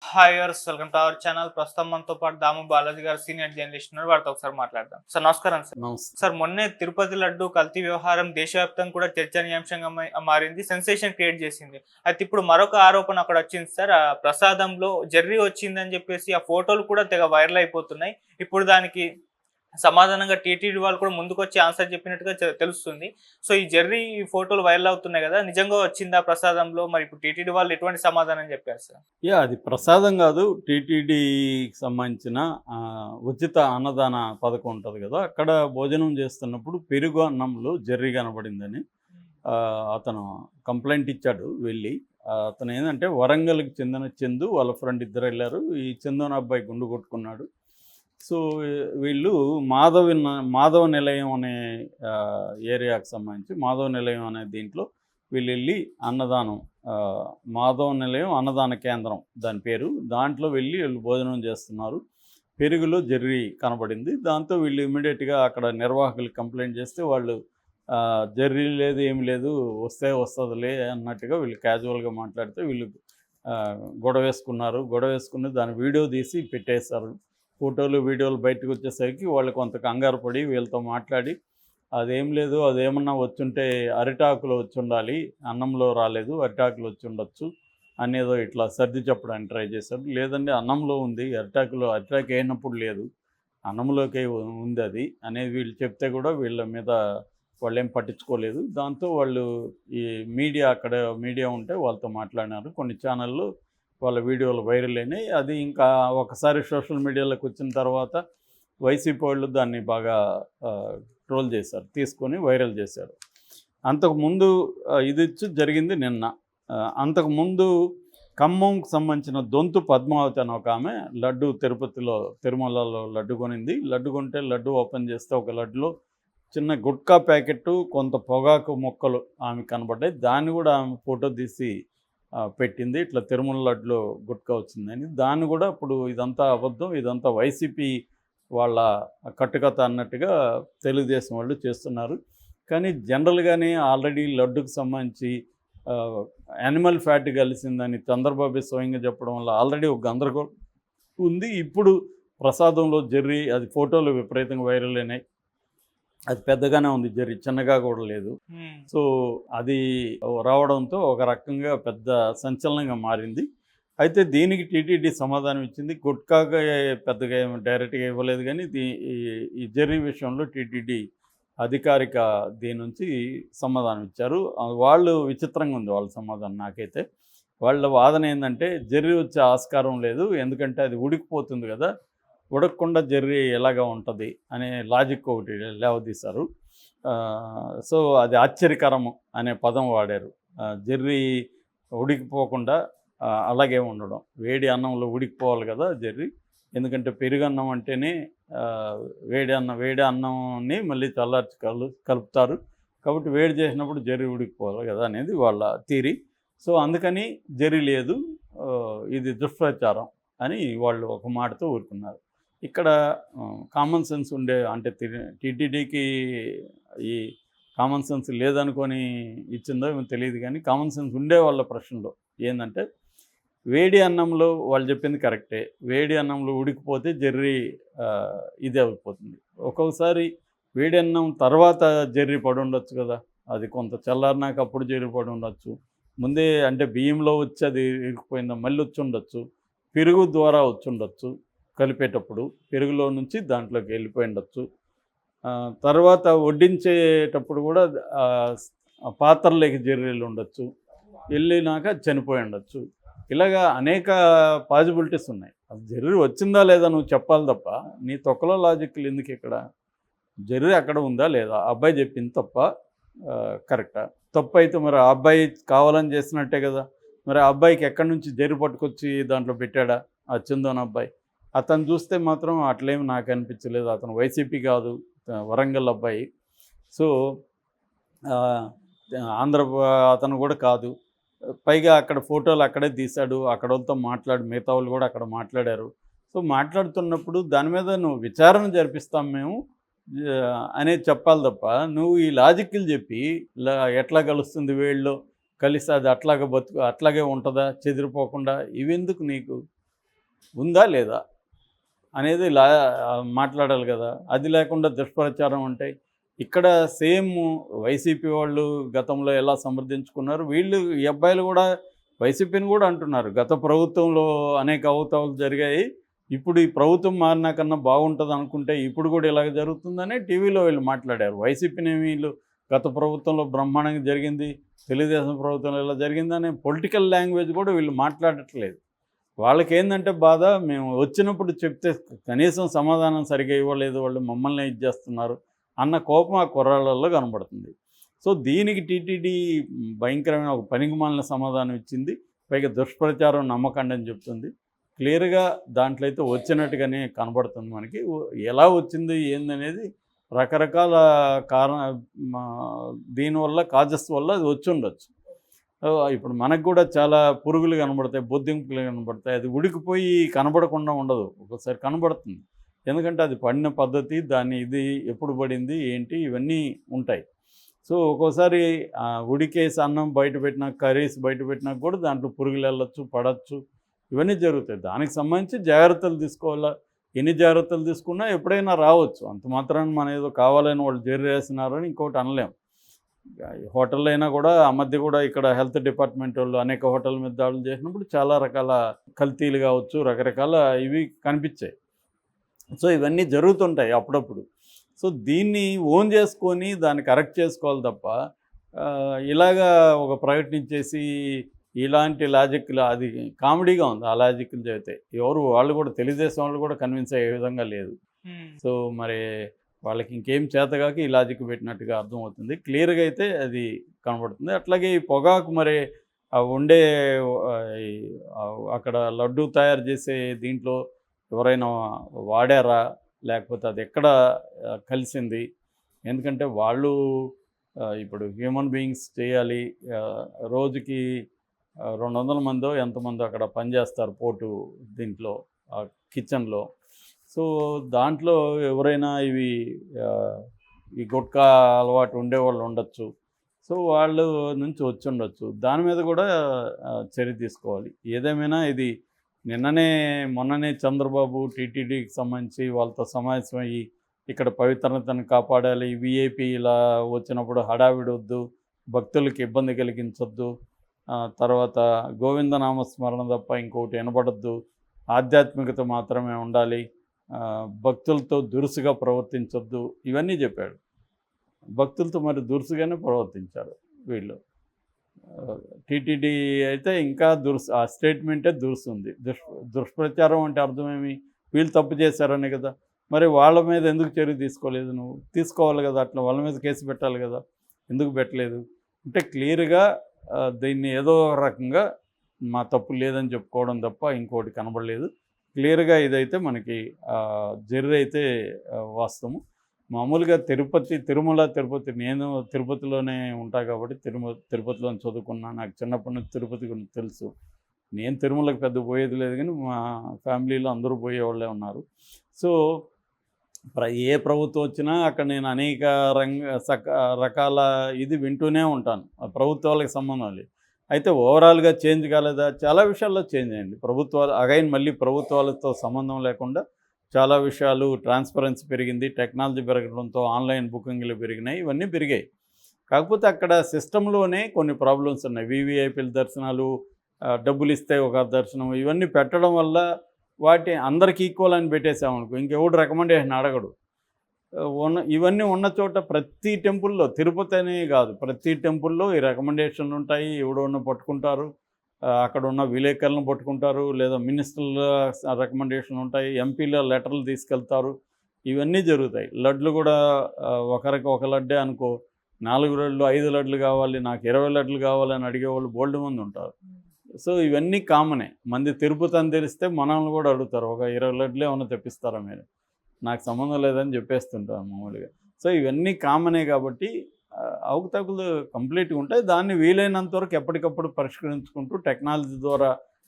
Hi yours welcome to our channel. ప్రస్తుతం మనతో పాటు దాము బాలాజీ గారు సీనియర్ జర్నలిస్ట్ ఉన్నారు. వారితో ఒకసారి మాట్లాడదాం. సార్ నమస్కారం సార్. నమస్తే. సార్ మొన్నే తిరుపతి లడ్డు కల్తీ వ్యవహారం దేశవ్యాప్తంగా కూడా చర్చనీయాంశంగా మారింది. సెన్సేషన్ క్రియేట్ చేసింది. అయితే ఇప్పుడు మరొక ఆరోపణ అక్కడ వచ్చింది సార్. ఆ ప్రసాదంలో జెర్రీ వచ్చిందని చెప్పేసి ఆ ఫోటోలు కూడా తెగ వైరల్ అయిపోతున్నాయి. ఇప్పుడు దానికి సమాధానంగా టీటీడీ వాళ్ళు కూడా ముందుకొచ్చి ఆన్సర్ చెప్పినట్టుగా తెలుస్తుంది. సో ఈ జెర్రీ ఫోటోలు వైరల్ అవుతున్నాయి కదా, నిజంగా వచ్చిందా ప్రసాదంలో? మరి ఇప్పుడు టీటీడీ వాళ్ళు ఎటువంటి సమాధానం చెప్పారు సార్? అది ప్రసాదం కాదు. టీటీడీకి సంబంధించిన ఉచిత అన్నదాన పథకం ఉంటుంది కదా, అక్కడ భోజనం చేస్తున్నప్పుడు పెరుగు అన్నంలో జెర్రీ కనబడిందని అతను కంప్లైంట్ ఇచ్చాడు వెళ్ళి. అతను ఏంటంటే వరంగల్కి చెందిన చందు వాళ్ళ ఫ్రెండ్ ఇద్దరు వెళ్ళారు. ఈ చందు అనే అబ్బాయి గుండు కొట్టుకున్నాడు. సో వీళ్ళు మాధవ నిలయం అనే ఏరియాకి సంబంధించి మాధవ నిలయం అనే దీంట్లో వీళ్ళు వెళ్ళి అన్నదానం, మాధవ నిలయం అన్నదాన కేంద్రం దాని పేరు, దాంట్లో వెళ్ళి వీళ్ళు భోజనం చేస్తున్నారు. పెరుగులో జెర్రీ కనబడింది. దాంతో వీళ్ళు ఇమ్మీడియట్గా అక్కడ నిర్వాహకులు కంప్లైంట్ చేస్తే వాళ్ళు జెర్రీ లేదు ఏమి లేదు, వస్తే వస్తుందిలే అన్నట్టుగా వీళ్ళు క్యాజువల్గా మాట్లాడితే వీళ్ళు గొడవ వేసుకుని దాని వీడియో తీసి పెట్టేశారు. ఫోటోలు వీడియోలు బయటకు వచ్చేసరికి వాళ్ళు కొంత కంగారు పడి వీళ్ళతో మాట్లాడి, అదేం లేదు, అదేమన్నా వచ్చుంటే అరిటాకులో వచ్చి ఉండాలి, అన్నంలో రాలేదు, అరిటాకులో వచ్చి ఉండొచ్చు అనేదో ఇట్లా సర్ది చెప్పడానికి ట్రై చేశారు. లేదండి అన్నంలో ఉంది, అరిటాకు అయినప్పుడు లేదు, అన్నంలోకే ఉంది అది అనేది వీళ్ళు చెప్తే కూడా వీళ్ళ మీద వాళ్ళు ఏం పట్టించుకోలేదు. దాంతో వాళ్ళు ఈ మీడియా ఉంటే వాళ్ళతో మాట్లాడినారు. కొన్ని ఛానళ్ళు వాళ్ళ వీడియోలు వైరల్ అయినాయి. అది ఇంకా ఒకసారి సోషల్ మీడియాలోకి వచ్చిన తర్వాత వైసీపీ వాళ్ళు దాన్ని బాగా ట్రోల్ చేశారు, తీసుకొని వైరల్ చేశారు. అంతకుముందు ఇది జరిగింది నిన్న. అంతకుముందు ఖమ్మంకి సంబంధించిన దొంతు పద్మావతి అని ఒక ఆమె లడ్డు తిరుమలలో లడ్డు కొనింది. లడ్డు కొంటే లడ్డు ఓపెన్ చేస్తే ఒక లడ్డులో చిన్న గుట్కా ప్యాకెట్టు, కొంత పొగాకు మొక్కలు ఆమె కనబడ్డాయి. దాన్ని కూడా ఆమె ఫోటో తీసి పెట్టింది. ఇట్లా తిరుమల లడ్డులో గుట్కా వచ్చిందని. దాన్ని కూడా ఇప్పుడు ఇదంతా అబద్ధం, ఇదంతా వైసీపీ వాళ్ళ కట్టుకథ అన్నట్టుగా తెలుగుదేశం వాళ్ళు చేస్తున్నారు. కానీ జనరల్గానే ఆల్రెడీ లడ్డుకు సంబంధించి యానిమల్ ఫ్యాట్ కలిసిందని చంద్రబాబు స్వయంగా చెప్పడం వల్ల ఆల్రెడీ ఒక గందరగోళం ఉంది. ఇప్పుడు ప్రసాదంలో జెర్రీ అది ఫోటోలు విపరీతంగా వైరల్ అయినాయి. అది పెద్దగానే ఉంది, జెర్రీ చిన్నగా కూడా లేదు. సో అది రావడంతో ఒక రకంగా పెద్ద సంచలనంగా మారింది. అయితే దీనికి టీటీడీ సమాధానం ఇచ్చింది. గుట్కాగా పెద్దగా డైరెక్ట్గా ఇవ్వలేదు, కానీ ఈ జెర్రీ విషయంలో టీటీడీ అధికారిక దీని నుంచి సమాధానం ఇచ్చారు. వాళ్ళు విచిత్రంగా ఉంది వాళ్ళ సమాధానం. నాకైతే వాళ్ళ వాదన ఏంటంటే జెర్రీ వచ్చే ఆస్కారం లేదు, ఎందుకంటే అది ఉడికిపోతుంది కదా, ఉడకకుండా జెర్రీ ఎలాగా ఉంటుంది అనే లాజిక్ ఒకటి లేవదీశారు. సో అది ఆశ్చర్యకరము అనే పదం వాడారు. జెర్రీ ఉడికిపోకుండా అలాగే ఉండడం, వేడి అన్నంలో ఉడికిపోవాలి కదా జెర్రీ, ఎందుకంటే పెరుగన్నం అంటేనే వేడి అన్నంని మళ్ళీ చల్లార్చి కలుపుతారు కాబట్టి వేడి చేసినప్పుడు జెర్రీ ఉడికిపోవాలి కదా అనేది వాళ్ళ థియరీ. సో అందుకని జెర్రీ లేదు, ఇది దుష్ప్రచారం అని వాళ్ళు ఒక మాటతో ఊరుకున్నారు. ఇక్కడ కామన్ సెన్స్ అంటే టీటీడీకి ఈ కామన్ సెన్స్ లేదనుకొని ఇచ్చిందో ఏమో తెలియదు, కానీ కామన్ సెన్స్ ఉండే వాళ్ళ ప్రశ్నలో ఏంటంటే, వేడి అన్నంలో వాళ్ళు చెప్పింది కరెక్టే, వేడి అన్నంలో ఉడికిపోతే జెర్రీ ఇది అయిపోతుంది. ఒక్కొక్కసారి వేడి అన్నం తర్వాత జెర్రీ పడి ఉండొచ్చు కదా, అది కొంత చల్లారినాక అప్పుడు జెర్రీ పడి ఉండొచ్చు, ముందే అంటే బియ్యంలో వచ్చి అది ఇరికిపోయిందా మళ్ళీ వచ్చి ఉండొచ్చు, పెరుగు ద్వారా వచ్చి ఉండొచ్చు, కలిపేటప్పుడు పెరుగులో నుంచి దాంట్లోకి వెళ్ళిపోయి ఉండొచ్చు, తర్వాత వడ్డించేటప్పుడు కూడా పాత్రలోకి జెర్రీలు ఉండొచ్చు, వెళ్ళినాక చనిపోయి ఉండొచ్చు. ఇలాగా అనేక పాజిబిలిటీస్ ఉన్నాయి. అది జెర్రీ వచ్చిందా లేదా నువ్వు చెప్పాలి తప్ప నీ తొక్కలో లాజిక్లు ఎందుకు? ఇక్కడ జెర్రీ అక్కడ ఉందా లేదా, అబ్బాయి చెప్పింది తప్ప కరెక్టా? తప్పు అయితే మరి ఆ అబ్బాయి కావాలని చేసినట్టే కదా. మరి ఆ అబ్బాయికి ఎక్కడి నుంచి జెర్రీ పట్టుకొచ్చి దాంట్లో పెట్టాడా ఆ చందోన్ అబ్బాయి? అతను చూస్తే మాత్రం అట్లేమి నాకు అనిపించలేదు. అతను వైసీపీ కాదు, వరంగల్ అబ్బాయి. సో ఆంధ్ర అతను కూడా కాదు. పైగా అక్కడ ఫోటోలు అక్కడే తీశాడు, అక్కడ వాళ్ళతో మిగతా వాళ్ళు కూడా అక్కడ మాట్లాడారు. సో మాట్లాడుతున్నప్పుడు దాని మీద నువ్వు విచారణ జరిపిస్తాం మేము అనేది చెప్పాలి తప్ప, నువ్వు ఈ లాజిక్లు చెప్పి ఎట్లా కలుస్తుంది వేళ్ళలో కలిసి అది అట్లాగే ఉంటుందా చెదిరిపోకుండా, ఇవెందుకు నీకు? ఉందా లేదా అనేది మాట్లాడాలి కదా. అది లేకుండా దుష్ప్రచారం అంటే ఇక్కడ సేమ్ వైసీపీ వాళ్ళు గతంలో ఎలా సమర్థించుకున్నారు, వీళ్ళు ఈ అబ్బాయిలు కూడా వైసీపీని కూడా అంటున్నారు. గత ప్రభుత్వంలో అనేక అవతాలు జరిగాయి, ఇప్పుడు ఈ ప్రభుత్వం మారినా కన్నా బాగుంటుంది అనుకుంటే ఇప్పుడు కూడా ఇలాగ జరుగుతుందని టీవీలో వీళ్ళు మాట్లాడారు. వైసీపీని వీళ్ళు గత ప్రభుత్వంలో బ్రహ్మాండంగా జరిగింది, తెలుగుదేశం ప్రభుత్వంలో ఇలా జరిగిందనే పొలిటికల్ లాంగ్వేజ్ కూడా వీళ్ళు మాట్లాడట్లేదు. వాళ్ళకేందంటే బాధ, మేము వచ్చినప్పుడు చెప్తే కనీసం సమాధానం సరిగ్గా ఇవ్వలేదు, వాళ్ళు మమ్మల్ని ఇది చేస్తున్నారు అన్న కోపం ఆ కుర్రాళ్ళల్లో కనబడుతుంది. సో దీనికి టీటీడీ భయంకరమైన ఒక పనికిమాలిన సమాధానం ఇచ్చింది. పైగా దుష్ప్రచారం నమ్మకండి అని చెప్తుంది. క్లియర్గా దాంట్లో అయితే వచ్చినట్టుగానే కనబడుతుంది మనకి. ఎలా వచ్చింది ఏందనేది రకరకాల కారణ దీనివల్ల కాజెస్ వల్ల అది వచ్చి ఉండొచ్చు. ఇప్పుడు మనకు కూడా చాలా పురుగులు కనబడతాయి, బొద్దింపులు కనబడతాయి. అది ఉడికిపోయి కనబడకుండా ఉండదు, ఒక్కోసారి కనబడుతుంది. ఎందుకంటే అది పడిన పద్ధతి, దాన్ని ఇది ఎప్పుడు పడింది ఏంటి ఇవన్నీ ఉంటాయి. సో ఒక్కోసారి ఉడికేసి అన్నం బయట పెట్టినా, కర్రీస్ బయట పెట్టినా కూడా దాంట్లో పురుగులు వెళ్ళొచ్చు, పడవచ్చు, ఇవన్నీ జరుగుతాయి. దానికి సంబంధించి జాగ్రత్తలు తీసుకోవాలా. ఎన్ని జాగ్రత్తలు తీసుకున్నా ఎప్పుడైనా రావచ్చు. అంత మాత్రాన్ని మనం ఏదో కావాలని వాళ్ళు వేసినారని ఇంకోటి అనలేం. హోటల్లో అయినా కూడా ఆ మధ్య కూడా ఇక్కడ హెల్త్ డిపార్ట్మెంట్ వాళ్ళు అనేక హోటల్ మీద దాడులు చేసినప్పుడు చాలా రకాల కల్తీలు కావచ్చు, రకరకాల ఇవి కనిపించాయి. సో ఇవన్నీ జరుగుతుంటాయి అప్పుడప్పుడు. సో దీన్ని ఓన్ చేసుకొని దాన్ని కరెక్ట్ చేసుకోవాలి తప్ప ఇలాగా ఒక ప్రకటించేసి ఇలాంటి లాజిక్లు, అది కామెడీగా ఉంది ఆ లాజిక్లు చెబితే. ఎవరు వాళ్ళు కూడా తెలుగుదేశం వాళ్ళు కూడా కన్విన్స్ అయ్యే విధంగా లేదు. సో మరి వాళ్ళకి ఇంకేం చేతగాక ఈ లాజిక్ పెట్టినట్టుగా అర్థమవుతుంది. క్లియర్గా అయితే అది కనబడుతుంది. అట్లాగే ఈ పొగాకు మరి ఉండే అక్కడ లడ్డు తయారు చేసే దీంట్లో ఎవరైనా వాడారా, లేకపోతే అది ఎక్కడ కలిసింది? ఎందుకంటే వాళ్ళు ఇప్పుడు హ్యూమన్ బీయింగ్స్ చేయాలి, రోజుకి 200 మందో ఎంతమందో అక్కడ పనిచేస్తారు పోటు దీంట్లో కిచెన్లో. సో దాంట్లో ఎవరైనా ఈ గుట్కా అలవాటు ఉండేవాళ్ళు ఉండొచ్చు. సో వాళ్ళు నుంచి వచ్చి ఉండొచ్చు. దాని మీద కూడా చర్య తీసుకోవాలి. ఏదేమైనా ఇది మొన్ననే చంద్రబాబు టీటీడీకి సంబంధించి వాళ్ళతో సమావేశమయ్యి ఇక్కడ పవిత్రతను కాపాడాలి, విఐపి ఇలా వచ్చినప్పుడు హడావిడి వద్దు, భక్తులకి ఇబ్బంది కలిగించొద్దు, తర్వాత గోవిందనామస్మరణ తప్ప ఇంకొకటి వినబడద్దు, ఆధ్యాత్మికత మాత్రమే ఉండాలి, భక్తులతో దురుసుగా ప్రవర్తించొద్దు, ఇవన్నీ చెప్పాడు. భక్తులతో మరి దురుసుగానే ప్రవర్తించారు వీళ్ళు. టీటీడీ అయితే ఇంకా ఆ స్టేట్మెంటే దురుసుంది. దుష్ప్రచారం అంటే అర్థమేమి? వీళ్ళు తప్పు చేశారనే కదా. మరి వాళ్ళ మీద ఎందుకు చర్య తీసుకోలేదు? నువ్వు తీసుకోవాలి కదా, అట్లా వాళ్ళ మీద కేసు పెట్టాలి కదా, ఎందుకు పెట్టలేదు? అంటే క్లియర్గా దీన్ని ఏదో రకంగా మా తప్పు లేదని చెప్పుకోవడం తప్ప ఇంకోటి కనబడలేదు. క్లియర్గా ఇదైతే మనకి జర్రీ అయితే వాస్తవం. మామూలుగా తిరుపతి, నేను తిరుపతిలోనే ఉంటా కాబట్టి తిరుపతిలో చదువుకున్నా. నాకు చిన్నప్పటి నుంచి తిరుపతి గురించి తెలుసు. నేను తిరుమలకు పెద్ద పోయేది లేదు, కానీ మా ఫ్యామిలీలో అందరూ పోయేవాళ్ళే ఉన్నారు. సో ఏ ప్రభుత్వం వచ్చినా అక్కడ నేను అనేక రకాల ఇది వింటూనే ఉంటాను. ప్రభుత్వాలకు సంబంధం లేదు. అయితే ఓవరాల్గా చేంజ్ కాలేదా? చాలా విషయాల్లో చేంజ్ అయింది. మళ్ళీ ప్రభుత్వాలతో సంబంధం లేకుండా చాలా విషయాలు ట్రాన్స్పరెన్సీ పెరిగింది, టెక్నాలజీ పెరగడంతో ఆన్లైన్ బుకింగ్లు పెరిగినాయి, ఇవన్నీ పెరిగాయి. కాకపోతే అక్కడ సిస్టంలోనే కొన్ని ప్రాబ్లమ్స్ ఉన్నాయి. వివిఐపీల దర్శనాలు, డబ్బులు ఇస్తే ఒక దర్శనం, ఇవన్నీ పెట్టడం వల్ల వాటి అందరికి ఈక్వల్ అని పెట్టేసామనుకో, ఇంకెవడు రికమెండేషన్ అడగడు. ఇవన్నీ ఉన్న చోట ప్రతి టెంపుల్లో, తిరుపతి అనే కాదు, ప్రతి టెంపుల్లో ఈ రికమెండేషన్లు ఉంటాయి. ఎవడో పట్టుకుంటారు, అక్కడ ఉన్న విలేకరులను పట్టుకుంటారు, లేదా మినిస్టర్ల రికమెండేషన్లు ఉంటాయి, ఎంపీల లెటర్లు తీసుకెళ్తారు, ఇవన్నీ జరుగుతాయి. లడ్లు కూడా ఒకరికి ఒక లడ్డే అనుకో, 4 లడ్లు 5 లడ్లు కావాలి, నాకు 20 లడ్లు కావాలని అడిగేవాళ్ళు బోల్డ్ మంది ఉంటారు. సో ఇవన్నీ కామనే. మంది తిరుపతి అని తెలిస్తే మనల్ని కూడా అడుగుతారు, ఒక 20 లడ్లు ఏమైనా తెప్పిస్తారా మీరు? నాకు సంబంధం లేదని చెప్పేస్తుంటాను మామూలుగా. సో ఇవన్నీ కామనే కాబట్టి అవకతవకలు కంప్లీట్గా ఉంటాయి. దాన్ని వీలైనంత వరకు ఎప్పటికప్పుడు పరిష్కరించుకుంటూ టెక్నాలజీ ద్వారా